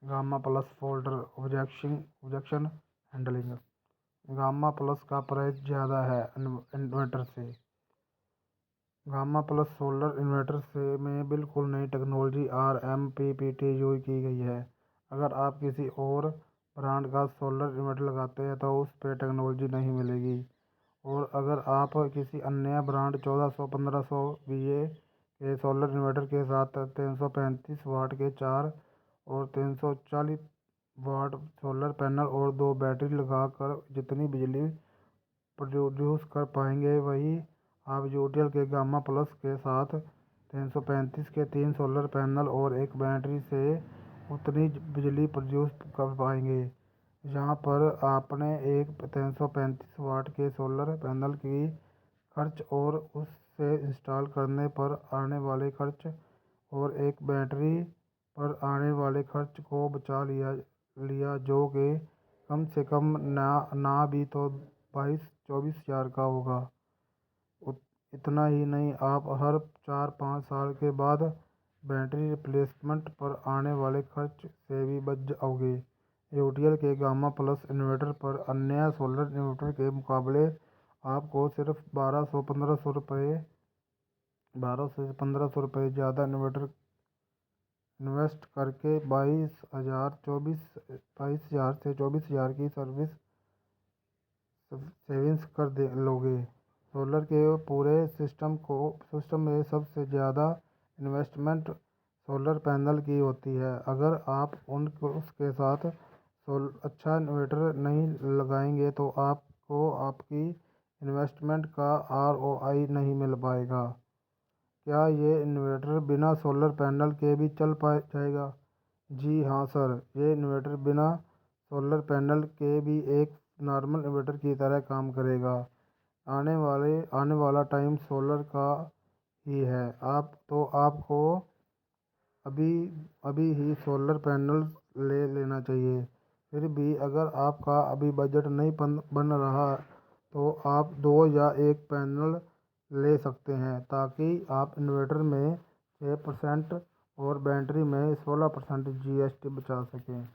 Gamma plus folder objection handling. Gamma plus का price ज़्यादा है इन्वर्टर से। गामा प्लस सोलर इन्वर्टर से में बिल्कुल नई टेक्नोलॉजी RMPPT यूज की गई है। अगर आप किसी और ब्रांड का सोलर इन्वर्टर लगाते हैं तो उस पर टेक्नोलॉजी नहीं मिलेगी। और अगर आप किसी अन्य ब्रांड 1400-1500 VA के सोलर इन्वर्टर के साथ 335 वाट के 4 और 340 वाट सोलर पैनल और 2 बैटरी लगाकर जितनी बिजली प्रोड्यूस कर पाएंगे, वही आप यूटीएल के गामा प्लस के साथ 335 के 3 सोलर पैनल और एक बैटरी से उतनी बिजली प्रोड्यूस कर पाएंगे। यहाँ पर आपने एक 335 वाट के सोलर पैनल की खर्च और उससे इंस्टॉल करने पर आने वाले खर्च और एक बैटरी पर आने वाले खर्च को बचा लिया जो कि कम से कम ना भी तो 22-24 हज़ार का होगा। इतना ही नहीं, आप हर 4-5 साल के बाद बैटरी रिप्लेसमेंट पर आने वाले खर्च से भी बच जाओगे। यूटीएल के गामा प्लस इन्वर्टर पर अन्य सोलर इन्वर्टर के मुकाबले आपको सिर्फ 1200 से 1500 रुपये ज़्यादा इन्वेस्ट करके 22,000 से 24,000 की सर्विस सेविंग्स कर लोगे। सोलर के पूरे सिस्टम में सबसे ज़्यादा इन्वेस्टमेंट सोलर पैनल की होती है। अगर आप उसके साथ अच्छा इन्वर्टर नहीं लगाएंगे तो आपको आपकी इन्वेस्टमेंट का ROI नहीं मिल पाएगा। क्या ये इन्वर्टर बिना सोलर पैनल के भी चल जाएगा? जी हाँ सर, ये इन्वर्टर बिना सोलर पैनल के भी एक नॉर्मल इन्वर्टर की तरह काम करेगा। आने वाला टाइम सोलर का ही है। आपको अभी ही सोलर पैनल ले लेना चाहिए। फिर भी अगर आपका अभी बजट नहीं बन रहा तो आप 2 या 1 पैनल ले सकते हैं, ताकि आप इन्वर्टर में 6% और बैटरी में 16% GST बचा सकें।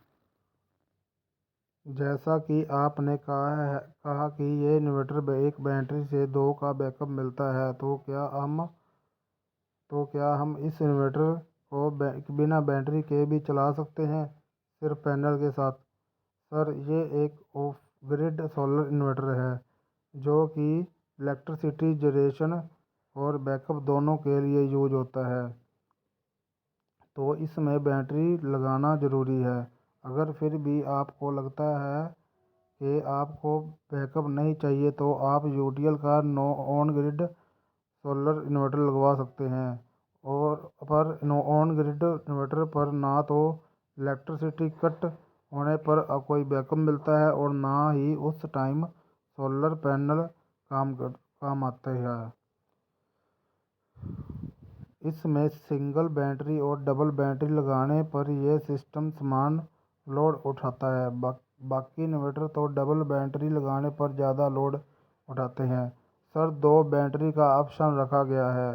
जैसा कि आपने कहा कि ये इन्वर्टर एक बैटरी से 2 का बैकअप मिलता है, तो क्या हम इस इन्वर्टर को बिना बैटरी के भी चला सकते हैं, सिर्फ पैनल के साथ? सर, ये एक ऑफ ग्रिड सोलर इन्वर्टर है जो कि इलेक्ट्रिसिटी जनरेशन और बैकअप दोनों के लिए यूज होता है, तो इसमें बैटरी लगाना ज़रूरी है। अगर फिर भी आपको लगता है कि आपको बैकअप नहीं चाहिए तो आप यूटीएल का ऑन ग्रिड सोलर इन्वर्टर लगवा सकते हैं। पर ऑन ग्रिड इन्वर्टर पर ना तो इलेक्ट्रिसिटी कट होने पर कोई बैकअप मिलता है और ना ही उस टाइम सोलर पैनल काम आते हैं। इसमें सिंगल बैटरी और डबल बैटरी लगाने पर यह सिस्टम समान लोड उठाता है। बाकी इन्वर्टर तो डबल बैटरी लगाने पर ज़्यादा लोड उठाते हैं। सर, 2 बैटरी का ऑप्शन रखा गया है।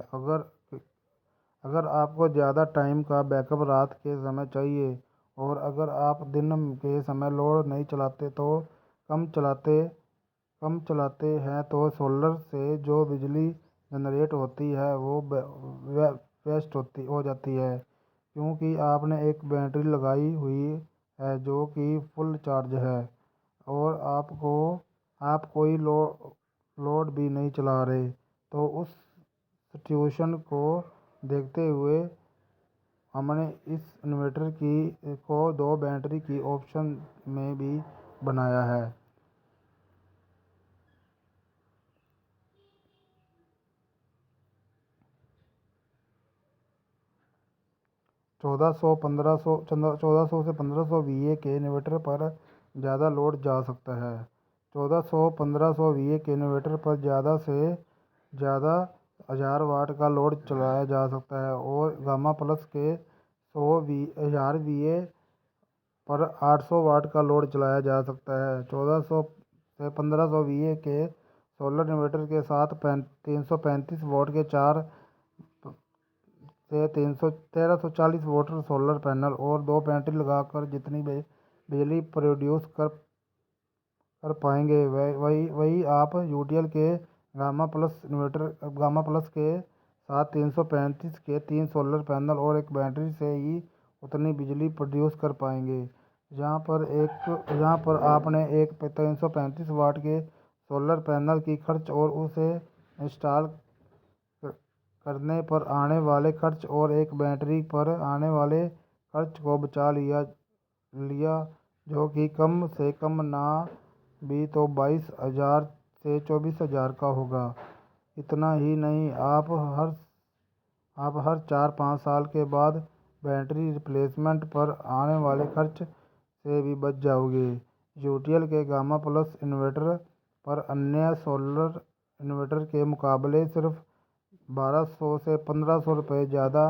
अगर आपको ज़्यादा टाइम का बैकअप रात के समय चाहिए और अगर आप दिन के समय लोड नहीं चलाते तो कम चलाते हैं तो सोलर से जो बिजली जनरेट होती है वो वेस्ट हो जाती है, क्योंकि आपने एक बैटरी लगाई हुई है जो कि फुल चार्ज है और आप कोई लोड भी नहीं चला रहे। तो उस सिचुएशन को देखते हुए हमने इस इन्वर्टर को 2 बैटरी की ऑप्शन में भी बनाया है। 1400 से 1500 VA के इन्वर्टर पर ज़्यादा लोड जा सकता है। 1400-1500 VA के इन्वर्टर पर ज़्यादा से ज़्यादा 1000 वाट का लोड चलाया जा सकता है और गामा प्लस के 1000 VA पर 800 वाट का लोड चलाया जा सकता है। 1400 से 1500 VA के सोलर इन्वर्टर के साथ 335 वाट के 4 से 1340 वोट सोलर पैनल और 2 बैटरी लगाकर जितनी बिजली प्रोड्यूस कर पाएंगे वही आप यूटीएल के गामा प्लस के साथ 335 के 3 सोलर पैनल और एक बैटरी से ही उतनी बिजली प्रोड्यूस कर पाएंगे। जहाँ पर आपने एक 335 वाट के सोलर पैनल की खर्च और उसे इंस्टॉल करने पर आने वाले खर्च और एक बैटरी पर आने वाले खर्च को बचा लिया जो कि कम से कम ना भी तो 22,000 से 24,000 का होगा। इतना ही नहीं, आप हर 4-5 साल के बाद बैटरी रिप्लेसमेंट पर आने वाले खर्च से भी बच जाओगे। यूटीएल के गामा प्लस इन्वर्टर पर अन्य सोलर इन्वर्टर के मुकाबले सिर्फ 1200 से 1500 रुपये ज़्यादा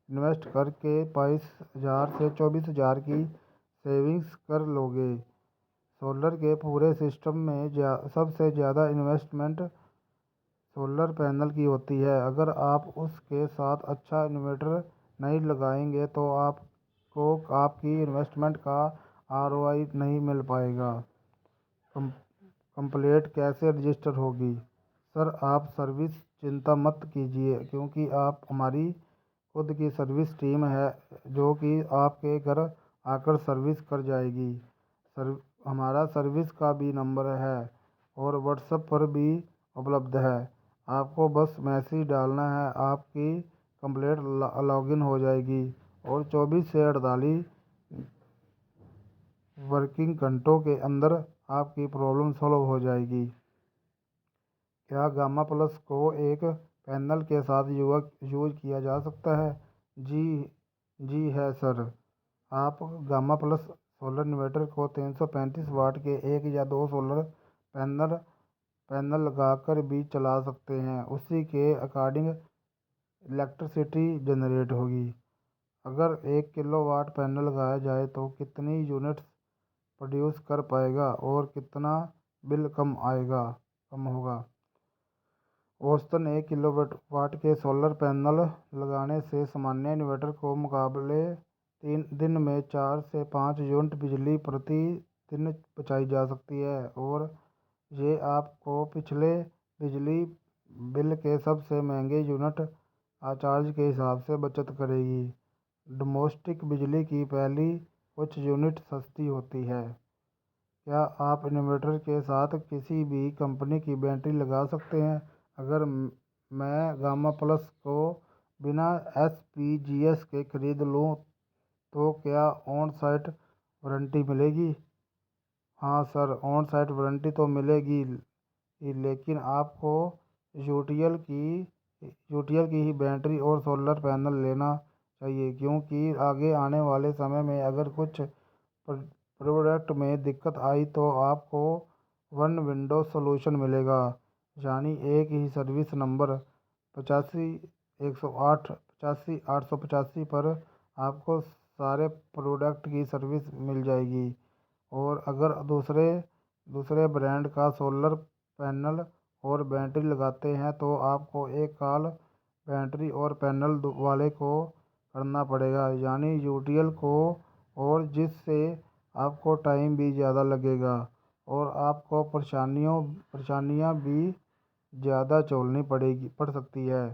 इन्वेस्ट करके 22,000 से 24,000 की सेविंग्स कर लोगे। सोलर के पूरे सिस्टम में सबसे ज़्यादा इन्वेस्टमेंट सोलर पैनल की होती है। अगर आप उसके साथ अच्छा इन्वर्टर नहीं लगाएंगे तो आपको आपकी इन्वेस्टमेंट का आरओआई नहीं मिल पाएगा। कंप्लेंट कैसे रजिस्टर होगी? सर, आप सर्विस चिंता मत कीजिए क्योंकि आप हमारी खुद की सर्विस टीम है जो कि आपके घर आकर सर्विस कर जाएगी। हमारा सर्विस का भी नंबर है और व्हाट्सएप पर भी उपलब्ध है। आपको बस मैसेज डालना है, आपकी कंप्लेंट लॉगिन हो जाएगी और 24 से 48 वर्किंग घंटों के अंदर आपकी प्रॉब्लम सॉल्व हो जाएगी। क्या गामा प्लस को एक पैनल के साथ यूज किया जा सकता है? जी है सर। आप गामा प्लस सोलर इन्वर्टर को 335 वाट के 1 या 2 सोलर पैनल लगाकर भी चला सकते हैं। उसी के अकॉर्डिंग इलेक्ट्रिसिटी जनरेट होगी। अगर 1 किलोवाट पैनल लगाया जाए तो कितनी यूनिट्स प्रोड्यूस कर पाएगा और कितना बिल कम होगा? औसतन 1 किलोवाट के सोलर पैनल लगाने से सामान्य इन्वर्टर को मुकाबले 3 दिन में 4 से 5 यूनिट बिजली प्रति दिन बचाई जा सकती है और ये आपको पिछले बिजली बिल के सबसे महंगे यूनिट चार्ज के हिसाब से बचत करेगी। डोमेस्टिक बिजली की पहली कुछ यूनिट सस्ती होती है। क्या आप इन्वर्टर के साथ किसी भी कंपनी की बैटरी लगा सकते हैं? अगर मैं गामा प्लस को बिना एसपीजीएस के खरीद लूं तो क्या ऑन साइट वारंटी मिलेगी? हाँ सर, ऑन साइट वारंटी तो मिलेगी लेकिन आपको यूटीएल की ही बैटरी और सोलर पैनल लेना चाहिए क्योंकि आगे आने वाले समय में अगर कुछ प्रोडक्ट में दिक्कत आई तो आपको वन विंडो सॉल्यूशन मिलेगा, यानी एक ही सर्विस नंबर 85 108 85 885 पर आपको सारे प्रोडक्ट की सर्विस मिल जाएगी। और अगर दूसरे ब्रांड का सोलर पैनल और बैटरी लगाते हैं तो आपको एक कॉल बैटरी और पैनल वाले को करना पड़ेगा, यानी यूटीएल को, और जिससे आपको टाइम भी ज़्यादा लगेगा और आपको परेशानियाँ भी ज़्यादा झेलनी पड़ सकती है।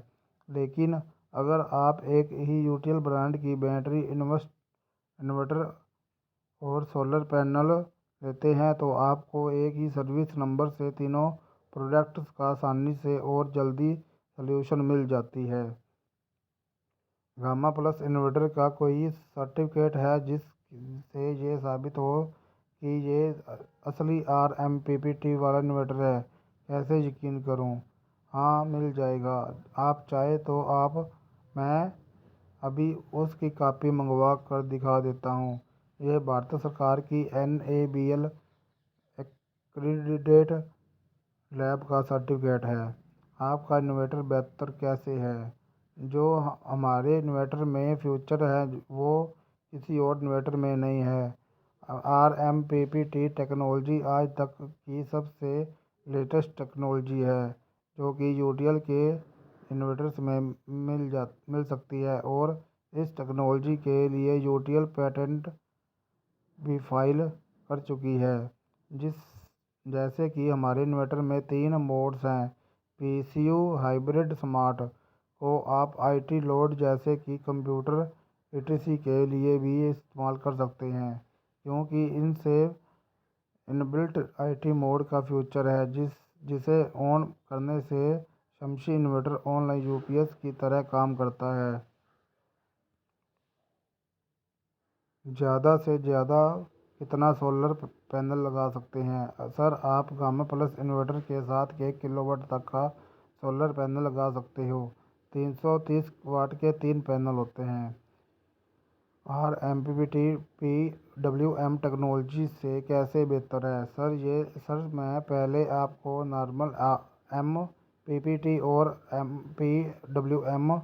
लेकिन अगर आप एक ही यूटीएल ब्रांड की बैटरी इन्वर्टर और सोलर पैनल लेते हैं तो आपको एक ही सर्विस नंबर से तीनों प्रोडक्ट्स का आसानी से और जल्दी सॉल्यूशन मिल जाती है। गामा प्लस इन्वर्टर का कोई सर्टिफिकेट है जिससे ये साबित हो कि ये असली आरएमपीपीटी वाला इन्वर्टर है? कैसे यकीन करूं? हाँ, मिल जाएगा। आप चाहे तो मैं अभी उसकी कॉपी मंगवा कर दिखा देता हूँ। यह भारत सरकार की NABL एक्रीडिटेड लैब का सर्टिफिकेट है। आपका इन्वर्टर बेहतर कैसे है? जो हमारे इन्वर्टर में फीचर है वो किसी और इन्वर्टर में नहीं है। आरएमपीपीटी टेक्नोलॉजी आज तक की सबसे लेटेस्ट टेक्नोलॉजी है जो कि यूटीएल के इन्वर्टर्स में मिल सकती है और इस टेक्नोलॉजी के लिए यूटीएल पेटेंट भी फाइल कर चुकी है। जैसे कि हमारे इन्वर्टर में 3 मोड्स हैं। पीसीयू, हाइब्रिड, स्मार्ट को आप आईटी लोड जैसे कि कंप्यूटर ईटीसी के लिए भी इस्तेमाल कर सकते हैं, क्योंकि इनसे इनबिल्ट आईटी मोड का फीचर है जिसे ऑन करने से शमसी इन्वर्टर ऑनलाइन यूपीएस की तरह काम करता है। ज़्यादा से ज़्यादा कितना सोलर पैनल लगा सकते हैं? सर, आप गामा प्लस इन्वर्टर के साथ 1 किलोवाट तक का सोलर पैनल लगा सकते हो। 330 वाट के 3 पैनल होते हैं। RMPPT PWM टेक्नोलॉजी से कैसे बेहतर है? सर, मैं पहले आपको नॉर्मल MPPT और PWM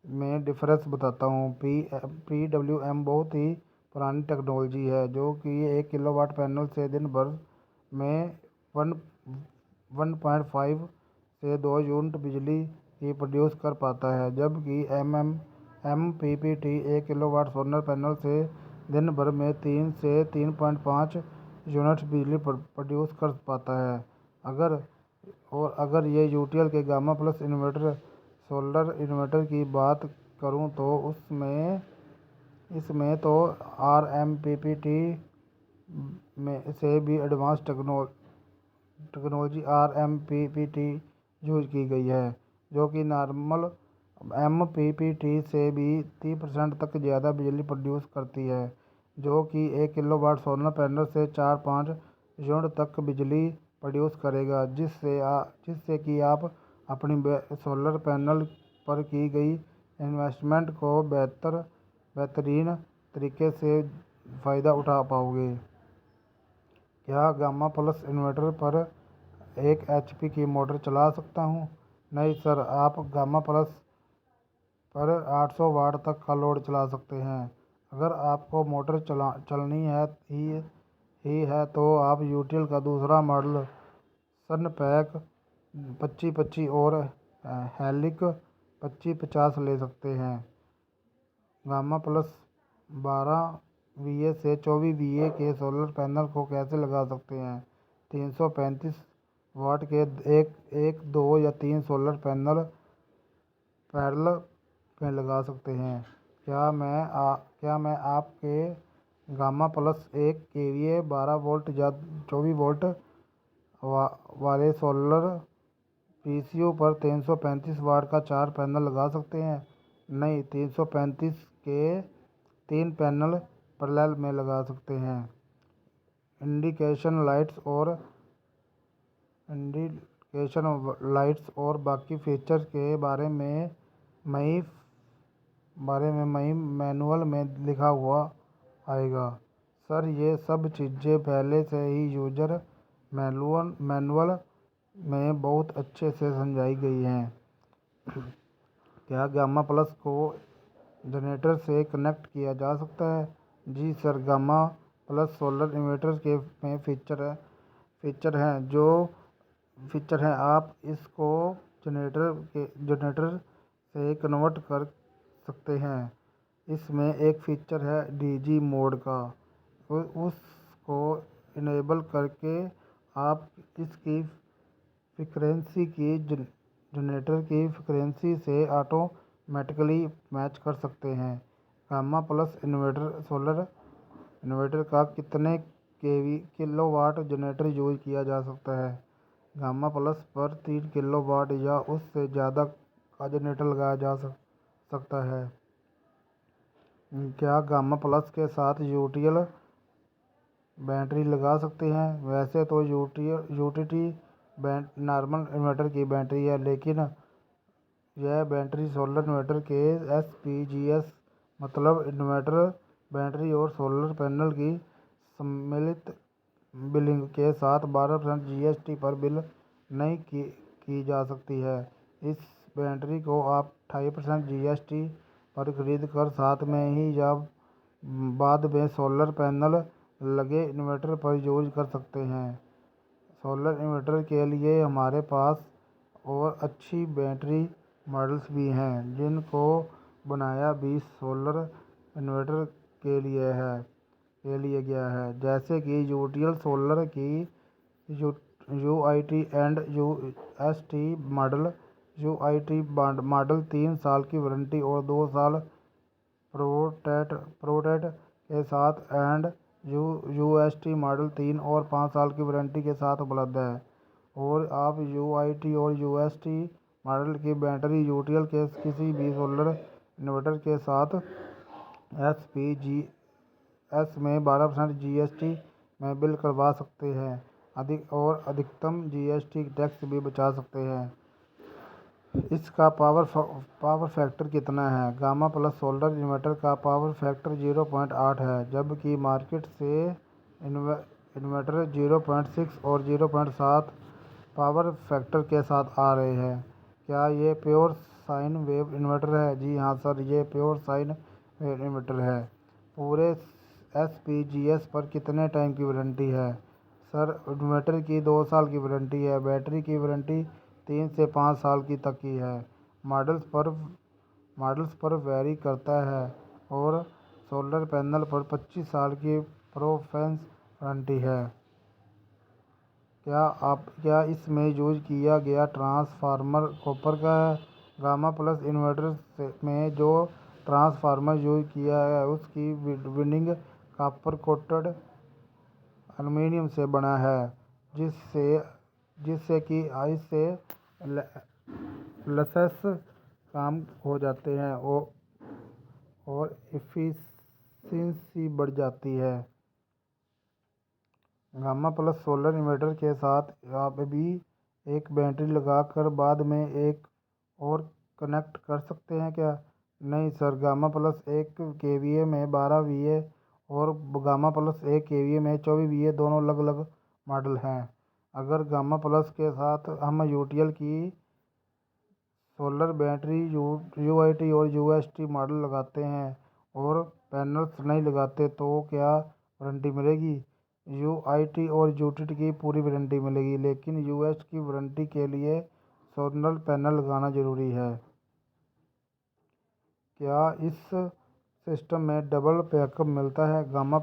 में डिफरेंस बताता हूँ। PWM बहुत ही पुरानी टेक्नोलॉजी है जो कि 1 किलोवाट पैनल से दिन भर में 1.5 से 2 यूनिट बिजली की प्रोड्यूस कर पाता है, जबकि MPPT 1 किलोवाट सोलर पैनल से दिन भर में 3 से 3.5 यूनिट्स बिजली प्रोड्यूस कर पाता है। अगर ये यूटीएल के gamma plus inverter solar inverter की बात करूँ तो इसमें तो RMPPT में से भी एडवांस टेक्नोलॉजी RMPPT यूज की गई है, जो कि नॉर्मल MPPT से भी 30% तक ज़्यादा बिजली प्रोड्यूस करती है, जो कि 1 किलोवाट सोलर पैनल से 4-5 यूनिट तक बिजली प्रोड्यूस करेगा, जिससे कि आप अपनी सोलर पैनल पर की गई इन्वेस्टमेंट को बेहतरीन तरीके से फ़ायदा उठा पाओगे। क्या गामा प्लस इन्वर्टर पर 1 HP की मोटर चला सकता हूँ? नहीं सर, आप गामा प्लस पर 800 वाट तक का लोड चला सकते हैं। अगर आपको मोटर चलनी ही है तो आप यूटीएल का दूसरा मॉडल सनपैक 2525 और हेलिक 2550 ले सकते हैं। गामा प्लस 12 VA से 24 VA के सोलर पैनल को कैसे लगा सकते हैं? 335 वाट के 1, 2 या 3 सोलर पैनल पैरेलल में लगा सकते हैं। क्या मैं आपके गामा प्लस 1 KVA 12 वोल्ट या 24 वोल्ट वाले सोलर पीसीयू पर 335 वाट का 4 पैनल लगा सकते हैं? नहीं, 335 के 3 पैनल पैरेलल में लगा सकते हैं। इंडिकेशन लाइट्स और बाकी फीचर्स के बारे में मैनुअल में लिखा हुआ आएगा। सर, ये सब चीज़ें पहले से ही यूजर मैनुअल में बहुत अच्छे से समझाई गई हैं। क्या गामा प्लस को जनरेटर से कनेक्ट किया जा सकता है? जी sir, gamma plus solar inverter के में फीचर हैं आप इसको जनरेटर से कन्वर्ट कर सकते हैं। इसमें एक फीचर है डीजी मोड का, उसको इनेबल करके आप इसकी फ्रीक्वेंसी की जनरेटर की फ्रीक्वेंसी से ऑटोमेटिकली मैच कर सकते हैं। गामा प्लस सोलर इन्वर्टर का कितने किलोवाट जनरेटर यूज किया जा सकता है? गामा प्लस पर 3 किलोवाट या उससे ज़्यादा का जनरेटर लगाया जा सकता है। क्या गामा प्लस के साथ यूटीएल बैटरी लगा सकते हैं? वैसे तो यूटीटी नॉर्मल इन्वर्टर की बैटरी है, लेकिन यह बैटरी सोलर इन्वर्टर के SPGS मतलब इन्वर्टर बैटरी और सोलर पैनल की सम्मिलित बिलिंग के साथ 12% GST पर बिल नहीं की जा सकती है। इस बैटरी को आप 28% GST पर खरीद कर साथ में ही या बाद में सोलर पैनल लगे इन्वर्टर पर यूज कर सकते हैं। सोलर इन्वर्टर के लिए हमारे पास और अच्छी बैटरी मॉडल्स भी हैं जिनको बनाया भी सोलर इन्वर्टर के लिए गया है, जैसे कि यूटीएल सोलर की UIT and UST model. UIT model 3 साल की वारंटी और 2 साल प्रोटेक्ट के साथ एंड यूएसटी मॉडल 3 और 5 साल की वारंटी के साथ उपलब्ध है। और आप यूआईटी और यूएसटी मॉडल की बैटरी यूटीएल के किसी भी सोलर इन्वर्टर के साथ एसपीजीएस में 12% जीएसटी में बिल करवा सकते हैं अधिकतम जीएसटी टैक्स भी बचा सकते हैं। इसका पावर फैक्टर कितना है? गामा प्लस सोलर इन्वर्टर का पावर फैक्टर 0.8 है, जबकि मार्केट से इन्वर्टर 0.6 और 0.7 पावर फैक्टर के साथ आ रहे हैं। क्या ये प्योर साइन वेव इन्वर्टर है? जी हाँ सर, ये प्योर साइन वेव इन्वर्टर है। पूरे एसपीजीएस पर कितने टाइम की वारंटी है? सर, इन्वर्टर की 2 साल की वारंटी है। बैटरी की वारंटी 3 से 5 साल की तक की है। मॉडल्स पर वैरी करता है और सोलर पैनल पर 25 साल की परफॉर्मेंस वारंटी है। क्या इसमें यूज किया गया ट्रांसफार्मर कॉपर का है? गामा प्लस इन्वर्टर में जो ट्रांसफार्मर यूज किया है उसकी विंडिंग कॉपर कोटेड एल्युमिनियम से बना है, जिससे कि आइस से लसेस कम हो जाते हैं और एफिशिएंसी बढ़ जाती है। गामा प्लस सोलर इन्वर्टर के साथ आप भी एक बैटरी लगाकर बाद में एक और कनेक्ट कर सकते हैं क्या? नहीं सर, गामा प्लस 1 केवीए में 12 वीए और गामा प्लस 1 केवीए में 24 वीए दोनों अलग अलग मॉडल हैं। अगर गामा प्लस के साथ हम यूटीएल की सोलर बैटरी यूआईटी और यूएसटी मॉडल लगाते हैं और पैनल्स नहीं लगाते तो क्या वारंटी मिलेगी? यूआईटी और यूटीटी की पूरी वारंटी मिलेगी, लेकिन यूएस की वारंटी के लिए सोलर पैनल लगाना जरूरी है। क्या इस सिस्टम में डबल बैकअप मिलता है? गामा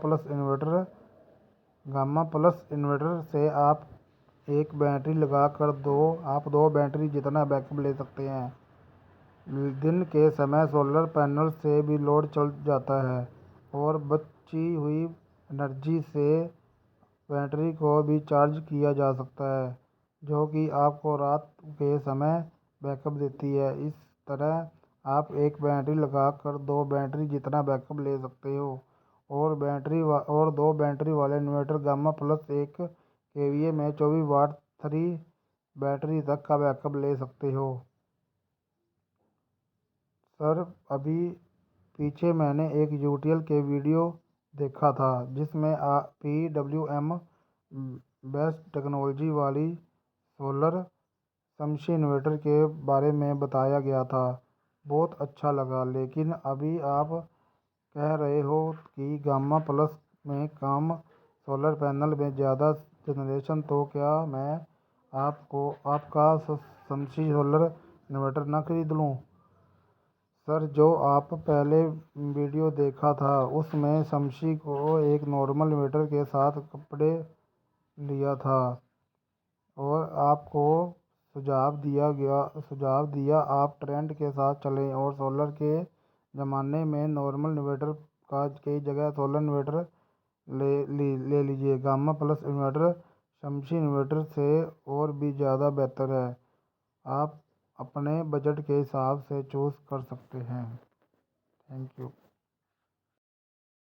प्लस इन्वर्टर से आप एक बैटरी लगाकर आप दो बैटरी जितना बैकअप ले सकते हैं। दिन के समय सोलर पैनल से भी लोड चल जाता है और बची हुई एनर्जी से बैटरी को भी चार्ज किया जा सकता है, जो कि आपको रात के समय बैकअप देती है। इस तरह आप एक बैटरी लगाकर 2 बैटरी जितना बैकअप ले सकते हो और 2 बैटरी वाले इन्वर्टर गामा प्लस 1 केवीए में 24 वाट 3 बैटरी तक का बैकअप ले सकते हो। सर, अभी पीछे मैंने एक यूटीएल के वीडियो देखा था जिसमें PWM बेस्ट टेक्नोलॉजी वाली सोलर समशी इन्वर्टर के बारे में बताया गया था। बहुत अच्छा लगा, लेकिन अभी आप कह रहे हो कि गामा प्लस में कम सोलर पैनल में ज़्यादा जनरेशन, तो क्या मैं आपका समशी सोलर इन्वर्टर ना खरीद लूँ? सर, जो आप पहले वीडियो देखा था उसमें शमशी को एक नॉर्मल इन्वर्टर के साथ कपड़े लिया था और आपको सुझाव दिया आप ट्रेंड के साथ चलें और सोलर के ज़माने में नॉर्मल इन्वर्टर की जगह सोलर इन्वर्टर ले लीजिए। गामा प्लस इन्वर्टर शमशी इन्वर्टर से और भी ज़्यादा बेहतर है। आप अपने बजट के हिसाब से चूज़ कर सकते हैं। Thank you.